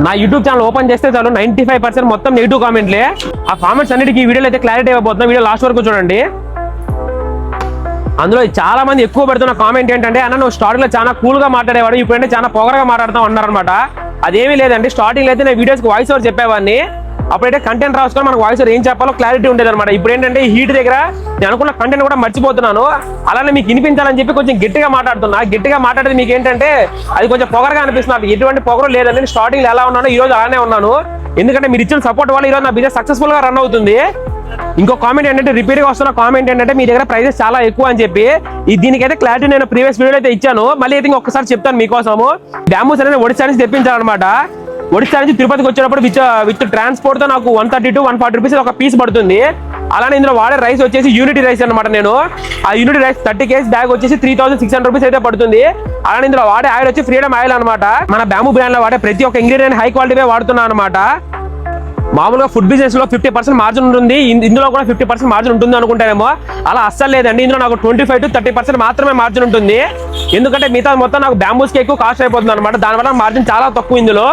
నా YouTube channel open చేస్తే చాలు 95% మొత్తం నెగిటివ్ కామెంట్లే. ఆ కామెంట్స్ అన్నిటికీ ఈ వీడియోలో అయితే క్లారిటీ ఇవ్వబోతున్నా. వీడియో లాస్ట్ వరకు చూడండి. అందులో చాలా మంది ఎక్కువ పెడుతున్న కామెంట్ ఏంటంటే, అన్న నువ్వు స్టార్టింగ్ లో చాలా కూల్ గా మాట్లాడేవాడు, ఇప్పుడంటే చాలా పొగరగా మాట్లాడతావు అన్నారనమాట. అదేమీ లేదండి. స్టార్టింగ్ లో అయితే నేను వీడియోస్ కి వాయిస్ ఓవర్ చెప్పేవాడిని. అప్పుడైతే కంటెంట్ రాసుకొని మనకు వాయిస్ ఓవర్ ఏం చెప్పాలో క్లారిటీ ఉండేది అనమాట. ఇప్పుడు ఏంటంటే హీట్ దగ్గర నేను అనుకున్న కంటెంట్ కూడా మర్చిపోతున్నాను. అలానే మీకు వినిపించాలని చెప్పి కొంచెం గట్టిగా మాట్లాడుతున్నా. గట్టిగా మాట్లాడేది మీకు ఏంటంటే అది కొంచెం పొగరగా అనిపిస్తుంది. ఎటువంటి పొగరు లేదండి. నేను స్టార్టింగ్ లో ఎలా ఉన్నానో ఈ రోజు అలానే ఉన్నాను. ఎందుకంటే మీరు ఇచ్చిన సపోర్ట్ వల్ల ఈ రోజు నా బిజినెస్ సక్సెస్ఫుల్ గా రన్ అవుతుంది. ఇంకో కామెంట్ ఏంటంటే, రిపీట్ గా వస్తున్న కామెంట్ ఏంటంటే, మీ దగ్గర ప్రైజెస్ చాలా ఎక్కువ అని చెప్పి. దీనికైతే క్లారిటీ నేను ప్రీవియస్ వీడియో అయితే ఇచ్చాను. మళ్ళీ అయితే ఒక్కసారి చెప్తాను మీకోసము. బ్యాంబూస్ అనేది ఒడిశా నుంచి తెప్పించాలన్నమాట. ఒడిశా నుంచి తిరుపతికి వచ్చినప్పుడు విత్ ట్రాన్స్పోర్ట్ తో నాకు 130 to 140 రూపీస్ ఒక పీస్ పడుతుంది. అలానే ఇందులో వాడే రైస్ వచ్చేసి యూనిటీ రైస్ అనమాట. నేను ఆ యూనిటీ రైస్ 30 kg బ్యాగ్ వచ్చేసి 3600 రూపీస్ అయితే పడుతుంది. అలానే ఇందులో వాడే ఆయిల్ వచ్చి ఫ్రీడమ్ ఆయిల్ అనమాట. మన బ్యాంబూ బ్రాండ్ లో వాడే ప్రతి ఒక్క ఇంగ్రీడియంట్ హై క్వాలిటీ వాడుతున్నా అనమాట. మామూలుగా ఫుడ్ బిజినెస్ లో 50% మార్జిన్ ఉంటుంది, ఇందులో కూడా 50% మార్జిన్ ఉంటుంది అనుకుంటానేమో. అలా అస్సలు లేదండి. ఇందులో నాకు 25 to 30% మాత్రమే మార్జిన్ ఉంటుంది. ఎందుకంటే మిగతా మొత్తం నాకు బ్యాంబూస్ కి ఎక్కువ కాస్ట్ అయిపోతుంది అనమాట. దానివల్ల మార్జిన్ చాలా తక్కువ ఇందులో.